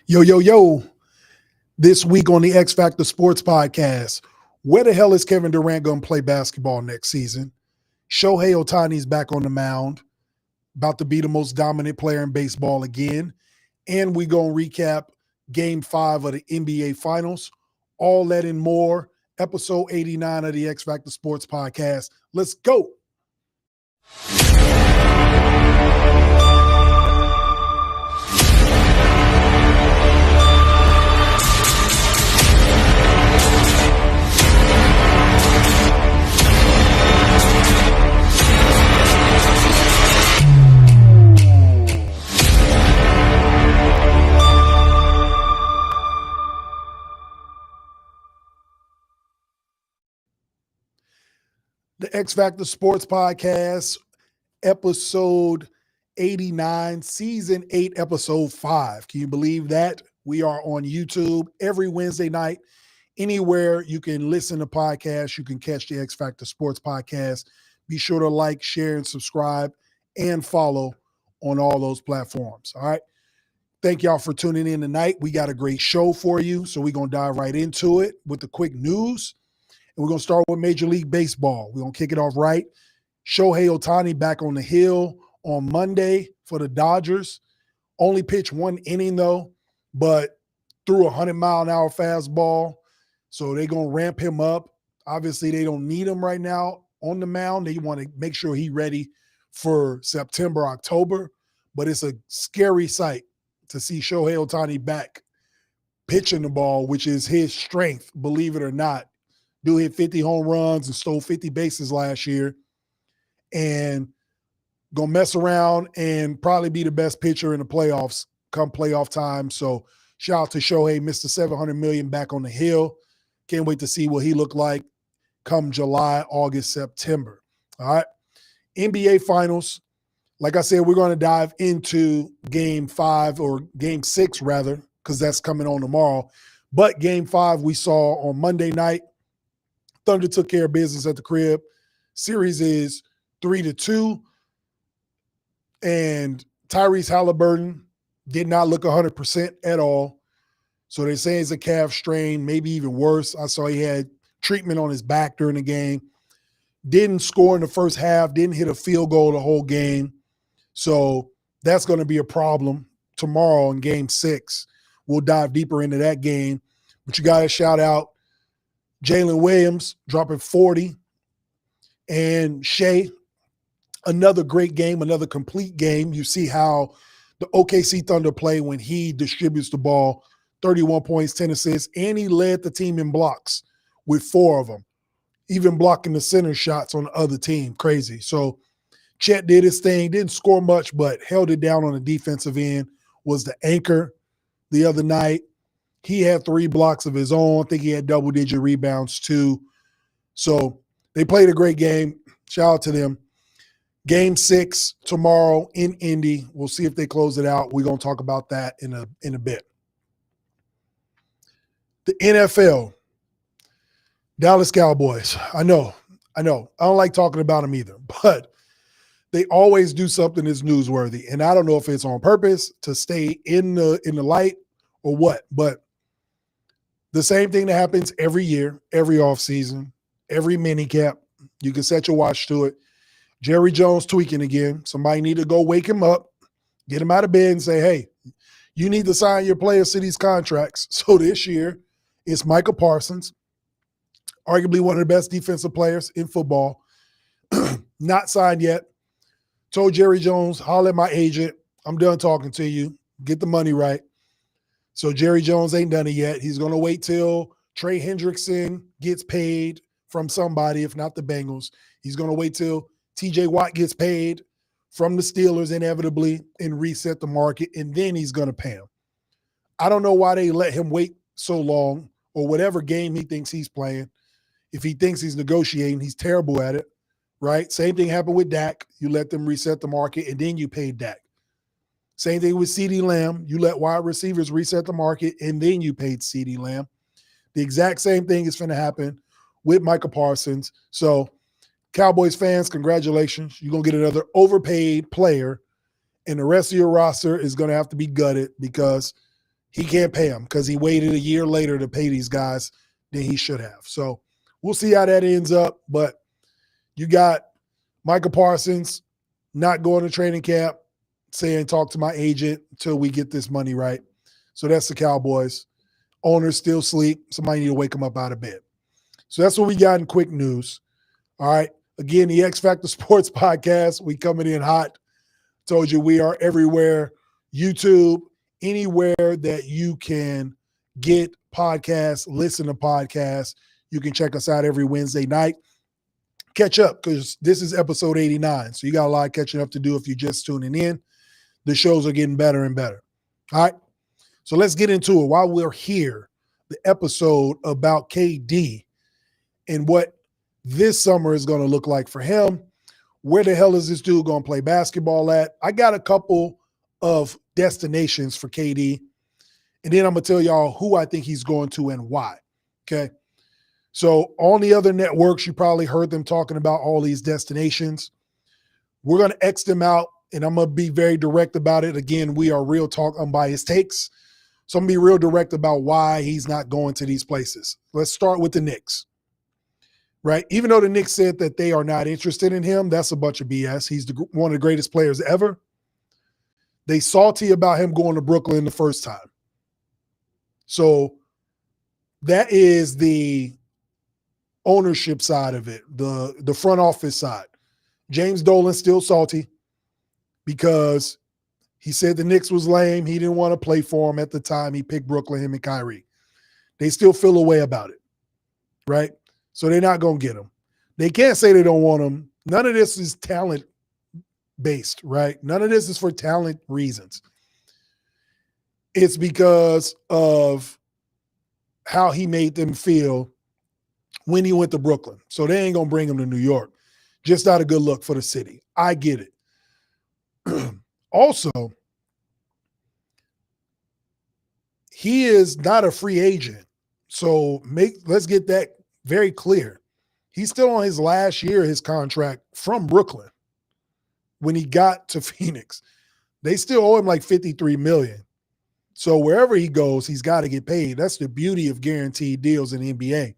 Yo, yo, yo. This week on the X-Factor Sportz Podcast, where the hell is Kevin Durant going to play basketball next season? Shohei Ohtani's back on the mound, about to be the most dominant player in baseball again. And we're going to recap Game 5 of the NBA Finals. All that and more. Episode 89 of the X-Factor Sportz Podcast. Let's go. The X-Factor Sportz Podcast, episode 89, season 8, episode 5. Can you believe that? We are on YouTube every Wednesday night. Anywhere you can listen to podcasts, you can catch the X-Factor Sportz Podcast. Be sure to like, share, and subscribe, and follow on all those platforms. All right. Thank y'all for tuning in tonight. We got a great show for you, so we're going to dive right into it with the quick news. And we're going to start with Major League Baseball. We're going to kick it off right. Shohei Ohtani back on the hill on Monday for the Dodgers. Only pitched one inning, though, but threw a 100-mile-an-hour fastball. So they're going to ramp him up. Obviously, they don't need him right now on the mound. They want to make sure he's ready for September, October. But it's a scary sight to see Shohei Ohtani back pitching the ball, which is his strength, believe it or not. Dude hit 50 home runs and stole 50 bases last year, and gonna mess around and probably be the best pitcher in the playoffs come playoff time. So shout out to Shohei, Mr. $700 million back on the hill. Can't wait to see what he look like come July, August, September. All right. NBA Finals. Like I said, we're going to dive into Game 5 or Game 6 rather, because that's coming on tomorrow. But Game 5 we saw on Monday night. Thunder took care of business at the crib. Series is 3-2. And Tyrese Halliburton did not look 100% at all. So they say it's a calf strain, maybe even worse. I saw he had treatment on his back during the game. Didn't score in the first half, didn't hit a field goal the whole game. So that's going to be a problem tomorrow in Game 6. We'll dive deeper into that game. But you got to shout out Jalen Williams dropping 40, and Shea, another great game, another complete game. You see how the OKC Thunder play when he distributes the ball, 31 points, 10 assists, and he led the team in blocks with 4 of them, even blocking the center shots on the other team. Crazy. So Chet did his thing, didn't score much, but held it down on the defensive end, was the anchor the other night. He had 3 blocks of his own. I think he had double-digit rebounds too. So they played a great game. Shout out to them. Game 6 tomorrow in Indy. We'll see if they close it out. We're going to talk about that in a bit. The NFL, Dallas Cowboys. I know. I don't like talking about them either, but they always do something that's newsworthy. And I don't know if it's on purpose to stay in the light or what, but the same thing that happens every year, every offseason, every minicap. You can set your watch to it. Jerry Jones tweaking again. Somebody need to go wake him up, get him out of bed and say, hey, you need to sign your players to these contracts. So this year, it's Micah Parsons, arguably one of the best defensive players in football, not signed yet. Told Jerry Jones, holler at my agent. I'm done talking to you. Get the money right. So Jerry Jones ain't done it yet. He's going to wait till Trey Hendrickson gets paid from somebody, if not the Bengals. He's going to wait till TJ Watt gets paid from the Steelers inevitably and reset the market, and then he's going to pay him. I don't know why they let him wait so long or whatever game he thinks he's playing. If he thinks he's negotiating, he's terrible at it, right? Same thing happened with Dak. You let them reset the market, and then you paid Dak. Same thing with CeeDee Lamb. You let wide receivers reset the market, and then you paid CeeDee Lamb. The exact same thing is going to happen with Micah Parsons. So Cowboys fans, congratulations. You're going to get another overpaid player, and the rest of your roster is going to have to be gutted because he can't pay him because he waited a year later to pay these guys than he should have. So we'll see how that ends up. But you got Micah Parsons not going to training camp, saying talk to my agent until we get this money right. So that's the Cowboys. Owners still sleep. Somebody need to wake them up out of bed. So that's what we got in quick news. All right. Again, the X-Factor Sportz Podcast. We coming in hot. Told you we are everywhere. YouTube, anywhere that you can get podcasts, listen to podcasts. You can check us out every Wednesday night. Catch up because this is episode 89. So you got a lot of catching up to do if you're just tuning in. The shows are getting better and better. All right. So let's get into it. While we're here, the episode about KD and what this summer is going to look like for him. Where the hell is this dude going to play basketball at? I got a couple of destinations for KD, and then I'm going to tell y'all who I think he's going to and why. Okay. So on the other networks, you probably heard them talking about all these destinations. We're going to X them out, and I'm going to be very direct about it. Again, we are real talk, unbiased takes. So I'm going to be real direct about why he's not going to these places. Let's start with the Knicks. Right? Even though the Knicks said that they are not interested in him, that's a bunch of BS. He's one of the greatest players ever. They salty about him going to Brooklyn the first time. So that is the ownership side of it, the front office side. James Dolan's still salty because he said the Knicks was lame. He didn't want to play for him at the time. He picked Brooklyn, him and Kyrie. They still feel a way about it, right? So they're not going to get him. They can't say they don't want him. None of this is talent-based, right? None of this is for talent reasons. It's because of how he made them feel when he went to Brooklyn. So they ain't going to bring him to New York. Just not a good look for the city. I get it. Also, he is not a free agent. So let's get that very clear. He's still on his last year of his contract from Brooklyn when he got to Phoenix. They still owe him like $53 million. So wherever he goes, he's got to get paid. That's the beauty of guaranteed deals in the NBA.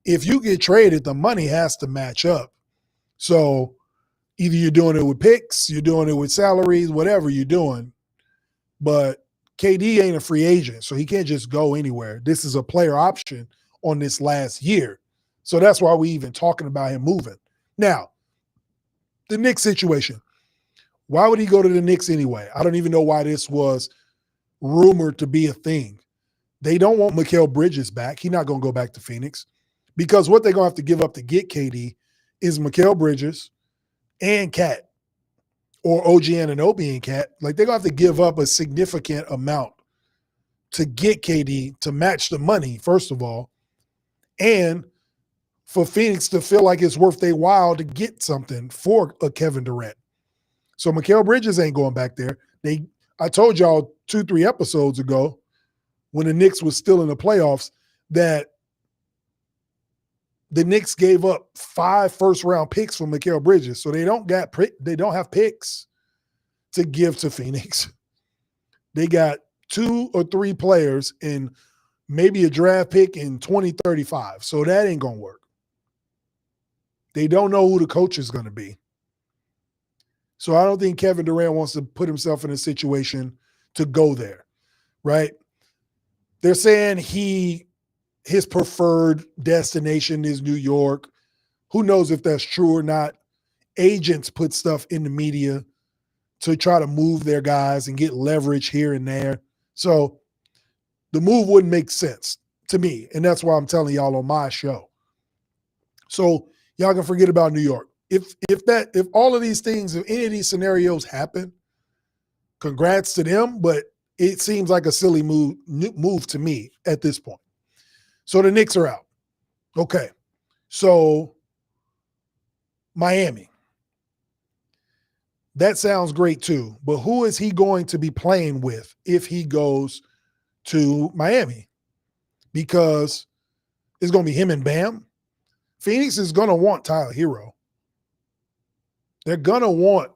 If you get traded, the money has to match up. So either you're doing it with picks, you're doing it with salaries, whatever you're doing. But KD ain't a free agent, so he can't just go anywhere. This is a player option on this last year. So that's why we even talking about him moving. Now, the Knicks situation. Why would he go to the Knicks anyway? I don't even know why this was rumored to be a thing. They don't want Mikal Bridges back. He's not going to go back to Phoenix because what they're going to have to give up to get KD is Mikal Bridges and Cat or OG Anunoby and Cat. Like they're going to have to give up a significant amount to get KD to match the money, first of all, and for Phoenix to feel like it's worth their while to get something for a Kevin Durant. So Mikal Bridges ain't going back there. I told y'all 2-3 episodes ago when the Knicks was still in the playoffs that the Knicks gave up 5 first-round picks for Mikal Bridges. So they don't have picks to give to Phoenix. They got 2 or 3 players and maybe a draft pick in 2035. So that ain't going to work. They don't know who the coach is going to be. So I don't think Kevin Durant wants to put himself in a situation to go there, right? They're saying his preferred destination is New York. Who knows if that's true or not? Agents put stuff in the media to try to move their guys and get leverage here and there. So the move wouldn't make sense to me, and that's why I'm telling y'all on my show. So y'all can forget about New York. If all of these things, if any of these scenarios happen, congrats to them, but it seems like a silly move to me at this point. So the Knicks are out. Okay. So Miami. That sounds great too, but who is he going to be playing with if he goes to Miami? Because it's going to be him and Bam. Phoenix is going to want Tyler Hero. They're going to want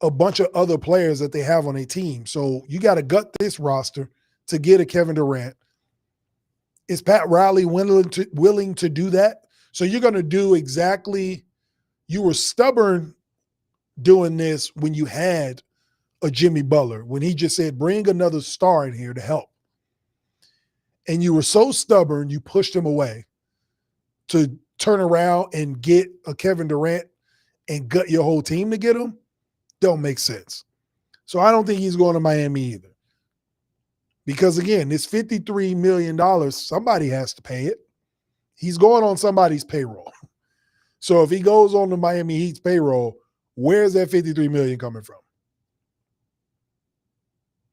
a bunch of other players that they have on their team. So you got to gut this roster. to get a Kevin Durant. Is Pat Riley willing to do that? So you're going to do exactly, you were stubborn doing this when you had a Jimmy Butler, when he just said, bring another star in here to help. And you were so stubborn, you pushed him away to turn around and get a Kevin Durant and gut your whole team to get him. Don't make sense. So I don't think he's going to Miami either. Because again, this $53 million, somebody has to pay it. He's going on somebody's payroll. So if he goes on the Miami Heat's payroll, where's that $53 million coming from?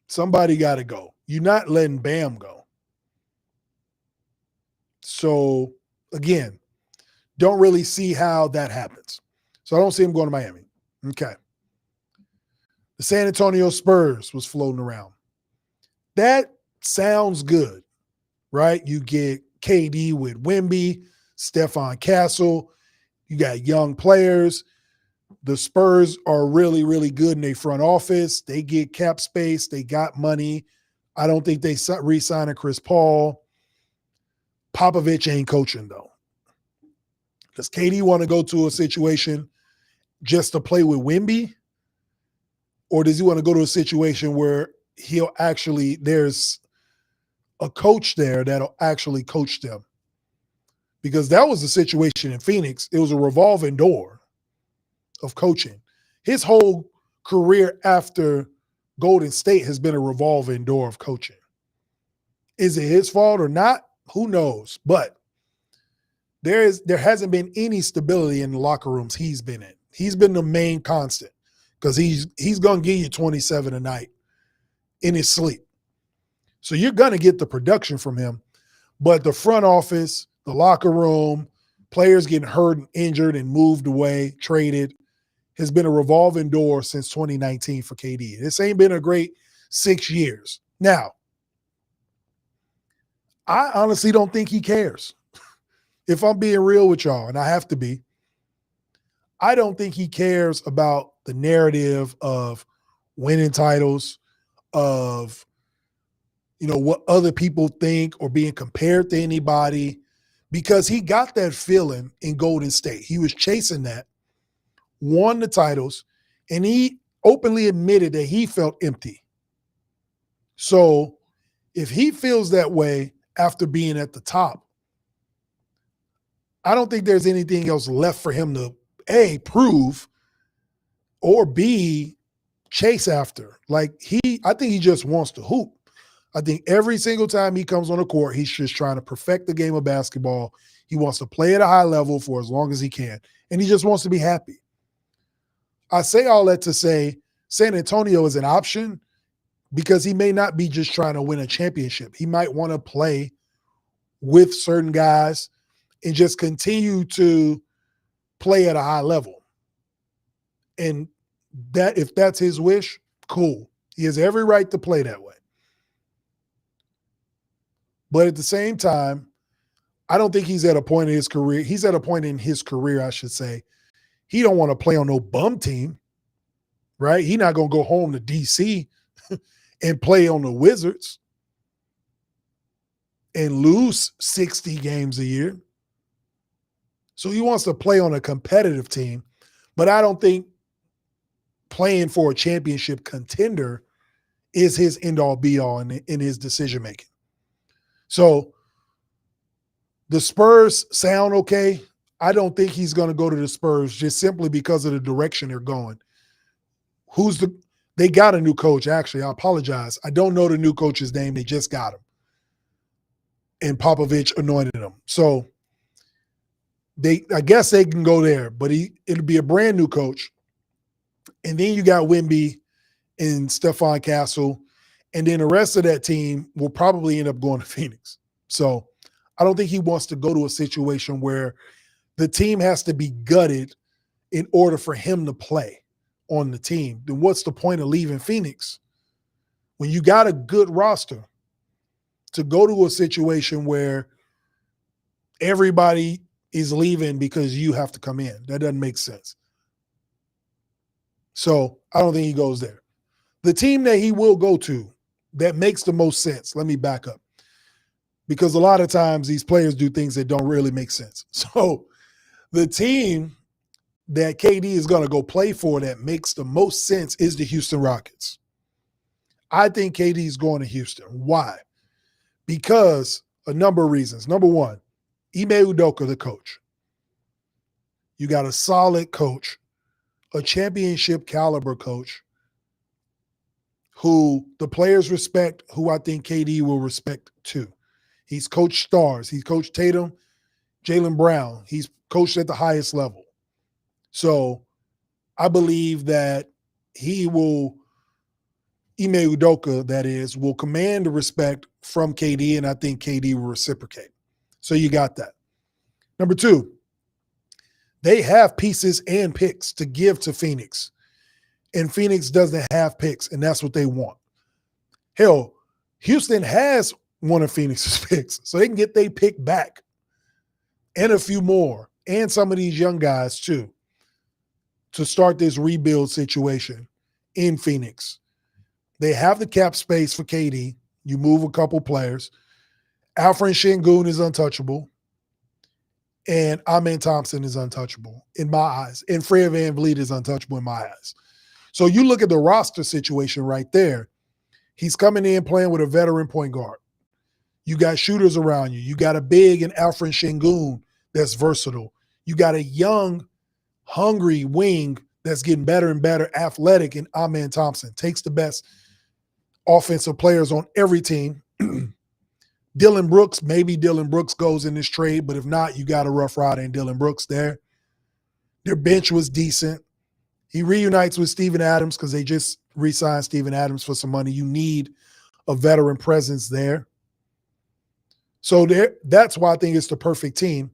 Somebody got to go. You're not letting Bam go. So again, don't really see how that happens. So I don't see him going to Miami. Okay. The San Antonio Spurs was floating around. That sounds good, right? You get KD with Wemby, Stephon Castle. You got young players. The Spurs are really, really good in their front office. They get cap space. They got money. I don't think they re-signing Chris Paul. Popovich ain't coaching, though. Does KD want to go to a situation just to play with Wemby? Or does he want to go to a situation where there's a coach there that'll actually coach them? Because that was the situation in Phoenix. It was a revolving door of coaching. His whole career after Golden State has been a revolving door of coaching. Is it his fault or not? Who knows? But there hasn't been any stability in the locker rooms he's been in. He's been the main constant because he's going to give you 27 a night in his sleep. So you're going to get the production from him. But the front office, the locker room, players getting hurt and injured and moved away, traded, has been a revolving door since 2019 for KD. This ain't been a great 6 years. Now, I honestly don't think he cares. If I'm being real with y'all, and I have to be, I don't think he cares about the narrative of winning titles, of what other people think or being compared to anybody, because he got that feeling in Golden State. He was chasing that, won the titles, and he openly admitted that he felt empty. So if he feels that way after being at the top, I don't think there's anything else left for him to A, prove, or B, chase after. I think he just wants to hoop. I think every single time he comes on the court, he's just trying to perfect the game of basketball. He wants to play at a high level for as long as he can, and he just wants to be happy. I say all that to say San Antonio is an option because he may not be just trying to win a championship. He might want to play with certain guys and just continue to play at a high level. And that, if that's his wish, cool. He has every right to play that way. But at the same time, I don't think he's at a point in his career. He's at a point in his career, I should say. He don't want to play on no bum team, right? He's not going to go home to D.C. and play on the Wizards and lose 60 games a year. So he wants to play on a competitive team, but I don't think playing for a championship contender is his end-all be-all in his decision-making. So the Spurs sound okay. I don't think he's going to go to the Spurs just simply because of the direction they're going. They got a new coach, actually. I apologize. I don't know the new coach's name. They just got him. And Popovich anointed him. So I guess they can go there, but it'll be a brand new coach. And then you got Wemby and Stephon Castle. And then the rest of that team will probably end up going to Phoenix. So I don't think he wants to go to a situation where the team has to be gutted in order for him to play on the team. Then what's the point of leaving Phoenix when you got a good roster to go to a situation where everybody is leaving because you have to come in? That doesn't make sense. So I don't think he goes there. The team that he will go to that makes the most sense. Let me back up. Because a lot of times these players do things that don't really make sense. So the team that KD is going to go play for that makes the most sense is the Houston Rockets. I think KD is going to Houston. Why? Because a number of reasons. Number one, Ime Udoka, the coach. You got a solid coach, a championship caliber coach who the players respect, who I think KD will respect too. He's coached stars. He's coached Tatum, Jaylen Brown. He's coached at the highest level. So I believe that he will, Ime Udoka, that is, will command the respect from KD, and I think KD will reciprocate. So you got that. Number two, they have pieces and picks to give to Phoenix, and Phoenix doesn't have picks, and that's what they want. Hell, Houston has one of Phoenix's picks, so they can get their pick back and a few more, and some of these young guys too, to start this rebuild situation in Phoenix. They have the cap space for KD. You move a couple players. Alfred Şengün is untouchable, and Amen Thompson is untouchable in my eyes, and Fred VanVleet is untouchable in my eyes. So you look at the roster situation right there. He's coming in playing with a veteran point guard. You got shooters around you. You got a big and Alfred Şengün that's versatile. You got a young, hungry wing that's getting better and better, athletic, and Amen Thompson. Takes the best offensive players on every team. Dylan Brooks, maybe Dylan Brooks goes in this trade, but if not, you got a Rough Rider in Dylan Brooks there. Their bench was decent. He reunites with Steven Adams because they just re-signed Steven Adams for some money. You need a veteran presence there. So that's why I think it's the perfect team.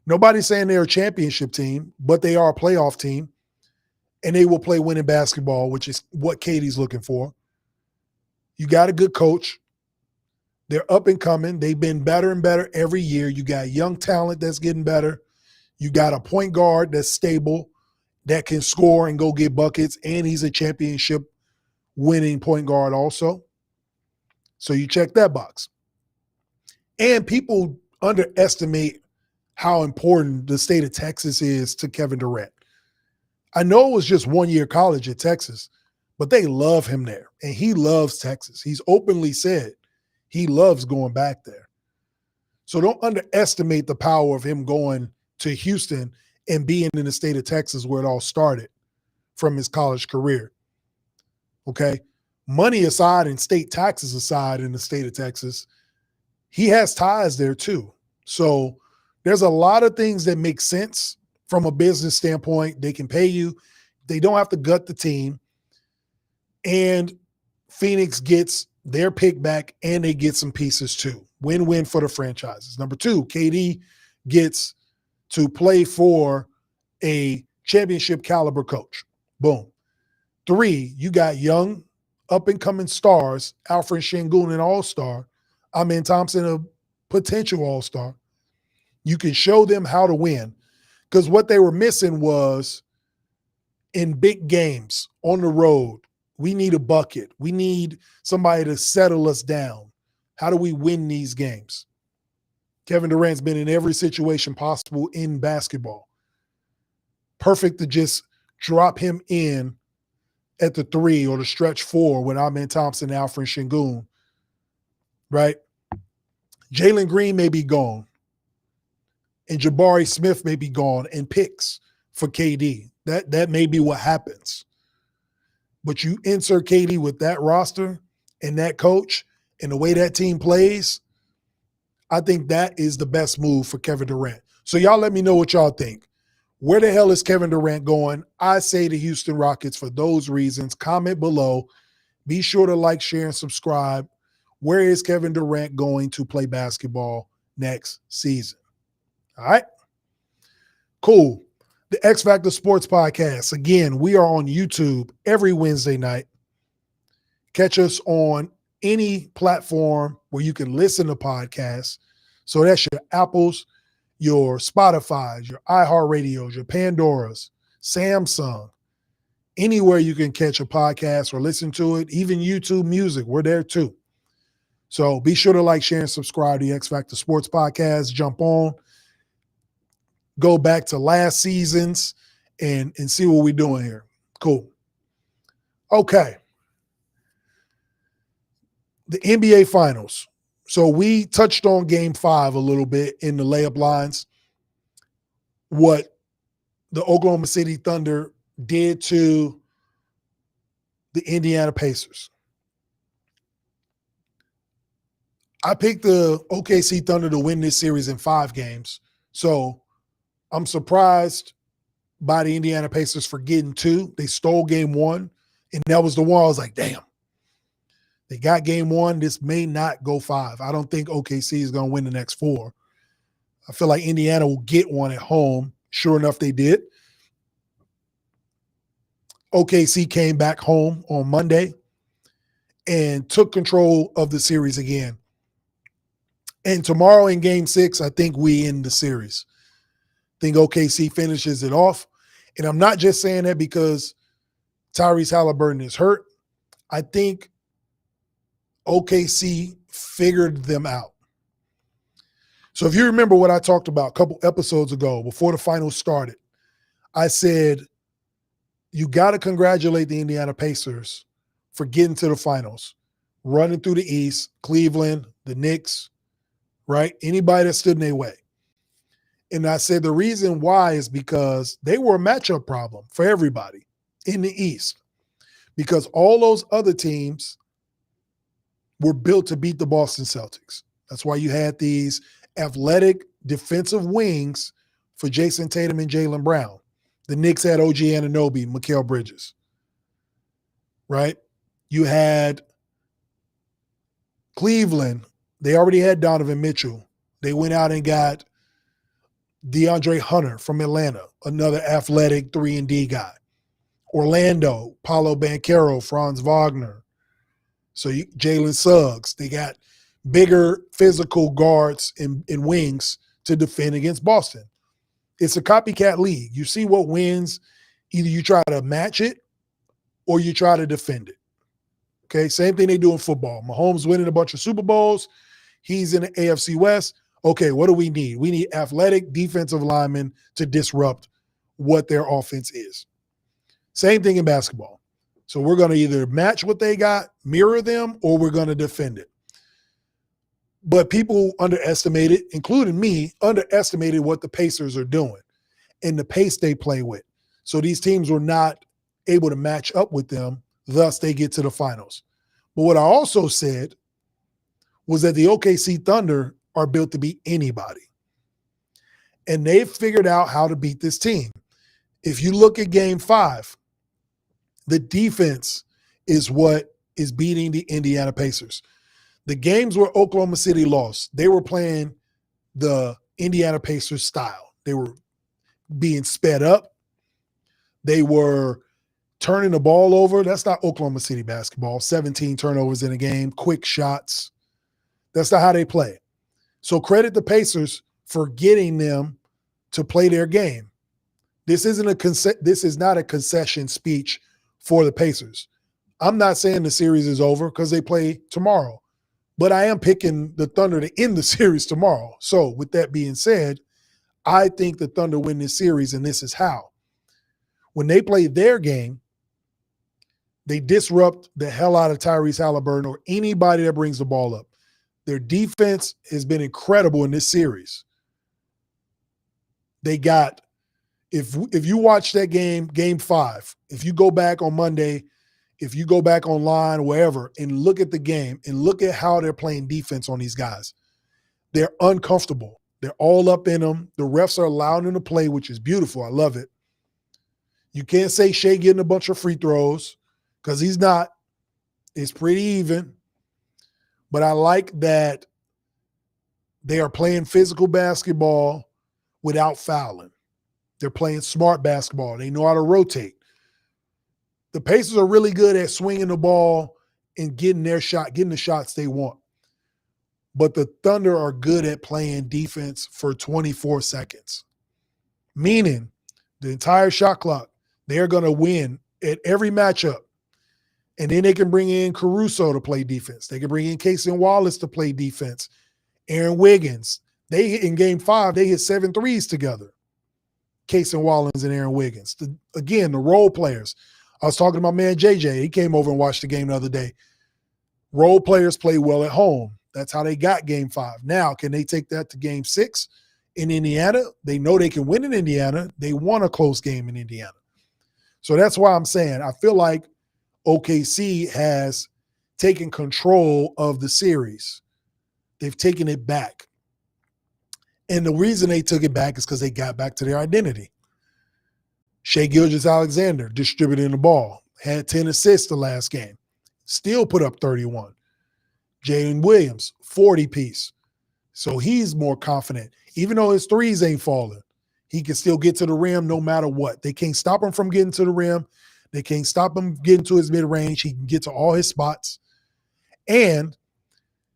Nobody's saying they're a championship team, but they are a playoff team, and they will play winning basketball, which is what KD's looking for. You got a good coach. They're up and coming. They've been better and better every year. You got young talent that's getting better. You got a point guard that's stable, that can score and go get buckets, and he's a championship winning point guard also. So you check that box. And people underestimate how important the state of Texas is to Kevin Durant. I know it was just 1 year college at Texas, but they love him there, and he loves Texas. He's openly said he loves going back there. So don't underestimate the power of him going to Houston and being in the state of Texas where it all started from his college career. Okay? Money aside and state taxes aside in the state of Texas, he has ties there too. So there's a lot of things that make sense from a business standpoint. They can pay you. They don't have to gut the team. And Phoenix gets their pick back, and they get some pieces too. Win-win for the franchises. Number two, KD gets to play for a championship caliber coach. Boom. Three, you got young, up-and-coming stars, Alfred Şengün, an all-star, Amen Thompson, a potential all-star. You can show them how to win, because what they were missing was in big games on the road, we need a bucket. We need somebody to settle us down. How do we win these games? Kevin Durant's been in every situation possible in basketball. Perfect to just drop him in at the three or the stretch four with Amen Thompson and Alfred Şengün, right? Jalen Green may be gone, and Jabari Smith may be gone, and picks for KD. That may be what happens. But you insert KD with that roster and that coach and the way that team plays, I think that is the best move for Kevin Durant. So y'all let me know what y'all think. Where the hell is Kevin Durant going? I say the Houston Rockets for those reasons. Comment below. Be sure to like, share, and subscribe. Where is Kevin Durant going to play basketball next season? All right? Cool. The X-Factor Sportz Podcast. Again, we are on YouTube every Wednesday night. Catch us on any platform where you can listen to podcasts. So that's your Apples, your Spotifys, your iHeartRadios, your Pandoras, Samsung, anywhere you can catch a podcast or listen to it, even YouTube Music. We're there too. So be sure to like, share, and subscribe to the X-Factor Sportz Podcast. Jump on. Go back to last season's and see what we're doing here. Cool. Okay. The NBA Finals. So we touched on Game 5 a little bit in the layup lines. What the Oklahoma City Thunder did to the Indiana Pacers. I picked the OKC Thunder to win this series in 5 games. So I'm surprised by the Indiana Pacers for getting 2. They stole Game 1, and that was the one I was like, damn. They got Game 1. This may not go 5. I don't think OKC is going to win the next 4. I feel like Indiana will get one at home. Sure enough, they did. OKC came back home on Monday and took control of the series again. And tomorrow in Game 6, I think we end the series. I think OKC finishes it off. And I'm not just saying that because Tyrese Halliburton is hurt. I think OKC figured them out. So if you remember what I talked about a couple episodes ago before the finals started, I said, you got to congratulate the Indiana Pacers for getting to the finals, running through the East, Cleveland, the Knicks, right? Anybody that stood in their way. And I said the reason why is because they were a matchup problem for everybody in the East, because all those other teams were built to beat the Boston Celtics. That's why you had these athletic defensive wings for Jason Tatum and Jaylen Brown. The Knicks had OG Anunoby, Mikal Bridges, right? You had Cleveland. They already had Donovan Mitchell. They went out and got DeAndre Hunter from Atlanta, another athletic 3-and-D guy. Orlando, Paolo Banchero, Franz Wagner. So Jalen Suggs. They got bigger physical guards and wings to defend against Boston. It's a copycat league. You see what wins. Either you try to match it or you try to defend it. Okay, same thing they do in football. Mahomes winning a bunch of Super Bowls. He's in the AFC West. Okay, what do we need? We need athletic defensive linemen to disrupt what their offense is. Same thing in basketball. So we're going to either match what they got, mirror them, or we're going to defend it. But people underestimated, including me, underestimated what the Pacers are doing and the pace they play with. So these teams were not able to match up with them. Thus, they get to the finals. But what I also said was that the OKC Thunder are built to beat anybody. And they've figured out how to beat this team. If you look at Game 5, the defense is what is beating the Indiana Pacers. The games where Oklahoma City lost, they were playing the Indiana Pacers style. They were being sped up. They were turning the ball over. That's not Oklahoma City basketball. 17 turnovers in a game, quick shots. That's not how they play. So credit the Pacers for getting them to play their game. This is not a concession speech for the Pacers. I'm not saying the series is over because they play tomorrow, but I am picking the Thunder to end the series tomorrow. So with that being said, I think the Thunder win this series, and this is how. When they play their game, they disrupt the hell out of Tyrese Halliburton or anybody that brings the ball up. Their defense has been incredible in this series. They got, if you watch that game, Game 5, if you go back on Monday, if you go back online, wherever, and look at the game and look at how they're playing defense on these guys, they're uncomfortable. They're all up in them. The refs are allowing them to play, which is beautiful. I love it. You can't say Shea getting a bunch of free throws because he's not. It's pretty even. But I like that they are playing physical basketball without fouling. They're playing smart basketball. They know how to rotate. The Pacers are really good at swinging the ball and getting their shot, getting the shots they want. But the Thunder are good at playing defense for 24 seconds, meaning the entire shot clock, they're going to win at every matchup. And then they can bring in Caruso to play defense. They can bring in Casey Wallace to play defense. Aaron Wiggins. They hit in game 5, they hit 7 threes together. Casey Wallace and Aaron Wiggins. Again, the role players. I was talking to my man JJ. He came over and watched the game the other day. Role players play well at home. That's how they got game 5. Now, can they take that to game 6 in Indiana? They know they can win in Indiana. They won a close game in Indiana. So that's why I'm saying I feel like OKC has taken control of the series. They've taken it back. And the reason they took it back is because they got back to their identity. Shai Gilgeous-Alexander distributing the ball, had 10 assists the last game, still put up 31. Jalen Williams, 40-piece. So he's more confident. Even though his threes ain't falling, he can still get to the rim no matter what. They can't stop him from getting to the rim. They can't stop him getting to his mid-range. He can get to all his spots. And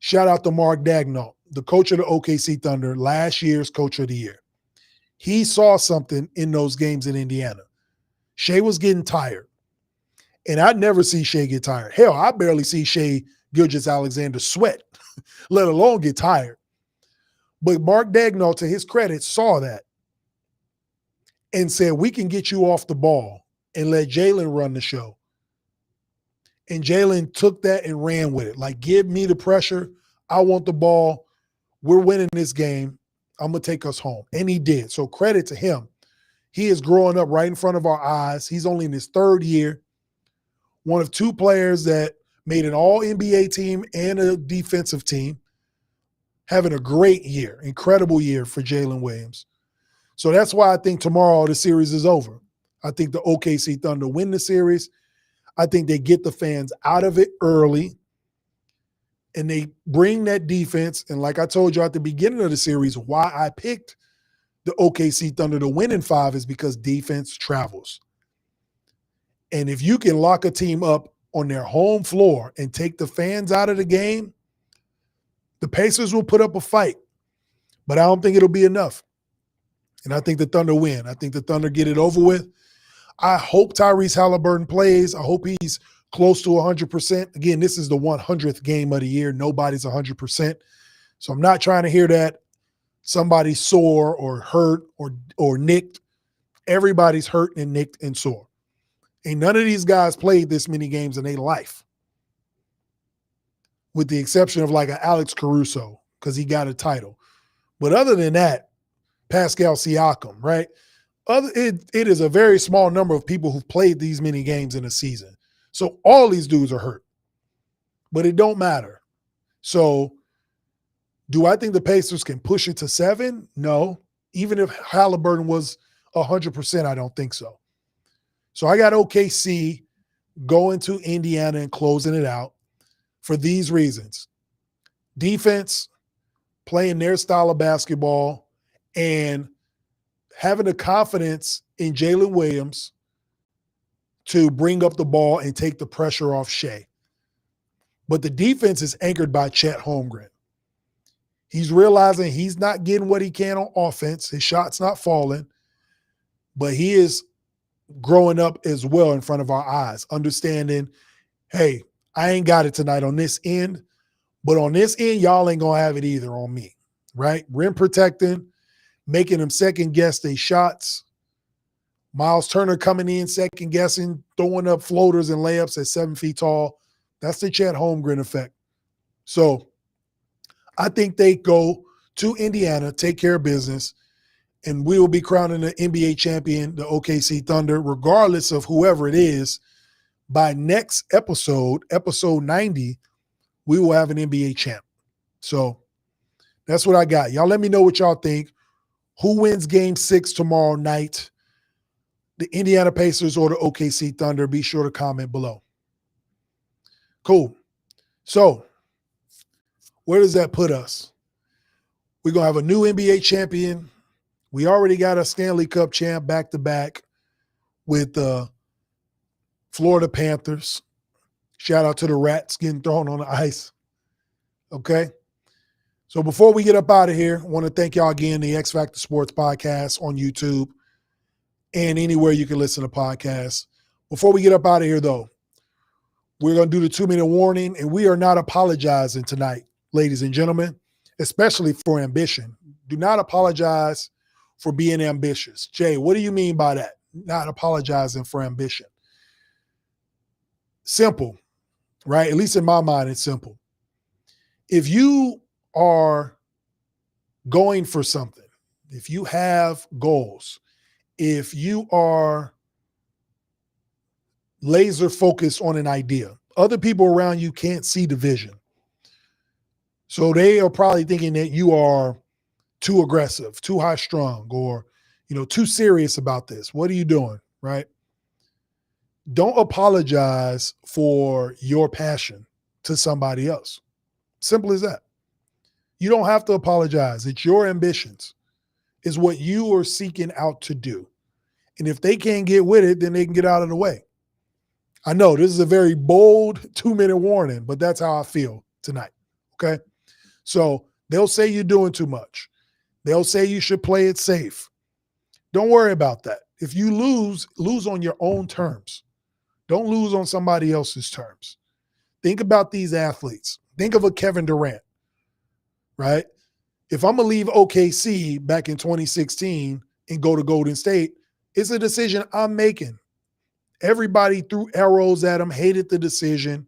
shout out to Mark Daigneault, the coach of the OKC Thunder, last year's coach of the year. He saw something in those games in Indiana. Shai was getting tired. And I never see Shai get tired. Hell, I barely see Shai Gilgeous-Alexander sweat, let alone get tired. But Mark Daigneault, to his credit, saw that and said, we can get you off the ball and let Jalen run the show. And Jalen took that and ran with it. Like, give me the pressure. I want the ball. We're winning this game. I'm going to take us home. And he did. So credit to him. He is growing up right in front of our eyes. He's only in his 3rd year. One of 2 players that made an all-NBA team and a defensive team. Having a great year, incredible year for Jalen Williams. So that's why I think tomorrow the series is over. I think the OKC Thunder win the series. I think they get the fans out of it early. And they bring that defense. And like I told you at the beginning of the series, why I picked the OKC Thunder to win in 5 is because defense travels. And if you can lock a team up on their home floor and take the fans out of the game, the Pacers will put up a fight. But I don't think it'll be enough. And I think the Thunder win. I think the Thunder get it over with. I hope Tyrese Halliburton plays. I hope he's close to 100%. Again, this is the 100th game of the year. Nobody's 100%. So I'm not trying to hear that somebody's sore or hurt or nicked. Everybody's hurt and nicked and sore. Ain't none of these guys played this many games in their life, with the exception of like an Alex Caruso because he got a title. But other than that, Pascal Siakam, right? It is a very small number of people who've played these many games in a season. So all these dudes are hurt. But it don't matter. So do I think the Pacers can push it to 7? No. Even if Halliburton was 100%, I don't think so. So I got OKC going to Indiana and closing it out for these reasons. Defense, playing their style of basketball, and having the confidence in Jalen Williams to bring up the ball and take the pressure off Shai. But the defense is anchored by Chet Holmgren. He's realizing he's not getting what he can on offense. His shot's not falling, but he is growing up as well in front of our eyes, understanding, hey, I ain't got it tonight on this end, but on this end, y'all ain't going to have it either on me, right? Rim protecting, making them second-guess their shots. Miles Turner coming in second-guessing, throwing up floaters and layups at 7 feet tall. That's the Chet Holmgren effect. So I think they go to Indiana, take care of business, and we will be crowning the NBA champion, the OKC Thunder, regardless of whoever it is. By next episode, episode 90, we will have an NBA champ. So that's what I got. Y'all let me know what y'all think. Who wins game 6 tomorrow night? The Indiana Pacers or the OKC Thunder? Be sure to comment below. Cool. So where does that put us? We're going to have a new NBA champion. We already got a Stanley Cup champ back-to-back with the Florida Panthers. Shout out to the Rats getting thrown on the ice. Okay? So before we get up out of here, I want to thank y'all again, the X-Factor Sportz Podcast on YouTube and anywhere you can listen to podcasts. Before we get up out of here, though, we're going to do the 2-minute warning, and we are not apologizing tonight, ladies and gentlemen, especially for ambition. Do not apologize for being ambitious. Jay, what do you mean by that? Not apologizing for ambition. Simple, right? At least in my mind, it's simple. If you are going for something, if you have goals, if you are laser focused on an idea, other people around you can't see the vision. So they are probably thinking that you are too aggressive, too high strung, or, too serious about this. What are you doing? Right? Don't apologize for your passion to somebody else. Simple as that. You don't have to apologize. It's your ambitions. It's what you are seeking out to do. And if they can't get with it, then they can get out of the way. I know this is a very bold 2-minute warning, but that's how I feel tonight. Okay. So they'll say you're doing too much. They'll say you should play it safe. Don't worry about that. If you lose on your own terms. Don't lose on somebody else's terms. Think about these athletes. Think of a Kevin Durant, right? If I'm going to leave OKC back in 2016 and go to Golden State, it's a decision I'm making. Everybody threw arrows at him, hated the decision.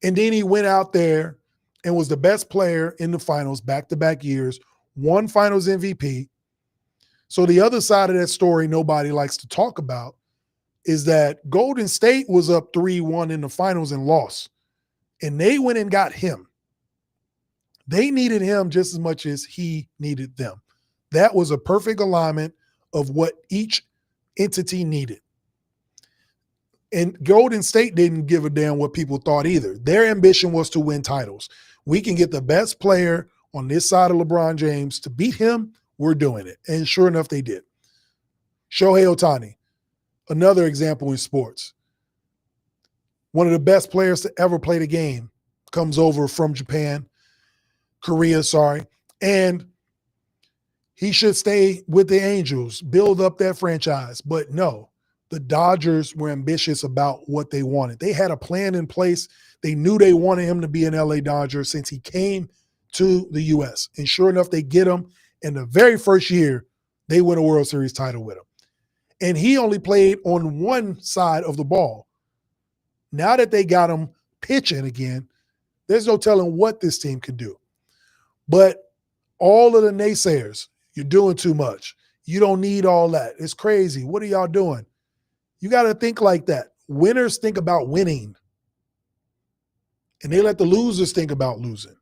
And then he went out there and was the best player in the finals back-to-back years, won finals MVP. So the other side of that story nobody likes to talk about is that Golden State was up 3-1 in the finals and lost. And they went and got him. They needed him just as much as he needed them. That was a perfect alignment of what each entity needed. And Golden State didn't give a damn what people thought either. Their ambition was to win titles. We can get the best player on this side of LeBron James to beat him. We're doing it. And sure enough, they did. Shohei Ohtani, another example in sports. One of the best players to ever play the game comes over from Korea, and he should stay with the Angels, build up that franchise. But no, the Dodgers were ambitious about what they wanted. They had a plan in place. They knew they wanted him to be an LA Dodger since he came to the U.S. And sure enough, they get him. And the very first year, they win a World Series title with him. And he only played on one side of the ball. Now that they got him pitching again, there's no telling what this team can do. But all of the naysayers, you're doing too much. You don't need all that. It's crazy. What are y'all doing? You got to think like that. Winners think about winning. And they let the losers think about losing.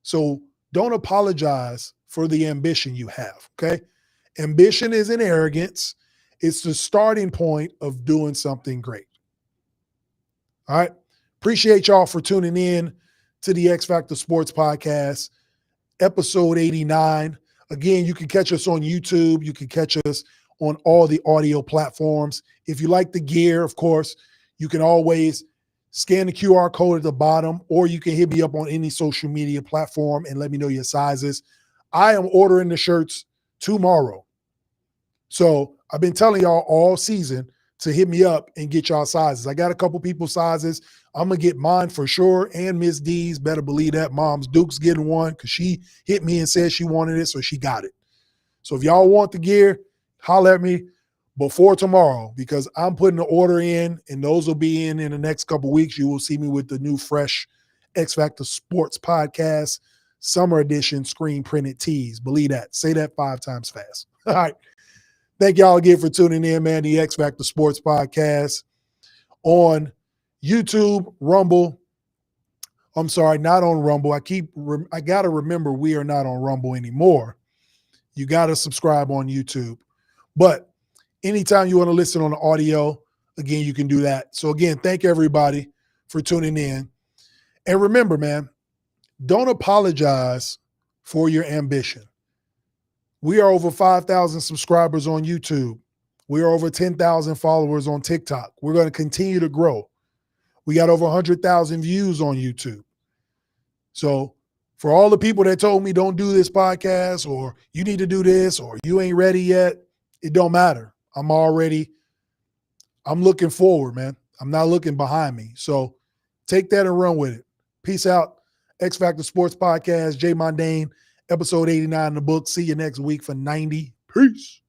So don't apologize for the ambition you have, okay? Ambition isn't arrogance. It's the starting point of doing something great. All right? Appreciate y'all for tuning in to the X-Factor Sportz Podcast, episode 89. Again, you can catch us on YouTube. You can catch us on all the audio platforms. If you like the gear, of course, you can always scan the QR code at the bottom, or you can hit me up on any social media platform and let me know your sizes. I am ordering the shirts tomorrow. So I've been telling y'all all season to hit me up and get y'all sizes. I got a couple people's sizes. I'm going to get mine for sure, and Miss D's, better believe that. Mom's Duke's getting one because she hit me and said she wanted it, so she got it. So if y'all want the gear, holler at me before tomorrow because I'm putting the order in, and those will be in the next couple weeks. You will see me with the new fresh X-Factor Sportz Podcast Summer Edition screen printed tees. Believe that. Say that 5 times fast. All right. Thank y'all again for tuning in, man. The X-Factor Sportz Podcast on YouTube, Rumble. I'm sorry, not on Rumble. I got to remember we are not on Rumble anymore. You got to subscribe on YouTube. But anytime you want to listen on the audio, again, you can do that. So again, thank everybody for tuning in. And remember, man, don't apologize for your ambition. We are over 5,000 subscribers on YouTube. We are over 10,000 followers on TikTok. We're going to continue to grow. We got over 100,000 views on YouTube. So for all the people that told me don't do this podcast or you need to do this or you ain't ready yet, it don't matter. I'm already I'm looking forward, man. I'm not looking behind me. So take that and run with it. Peace out. X-Factor Sportz Podcast, Jay Mondane, episode 89 in the book. See you next week for 90. Peace.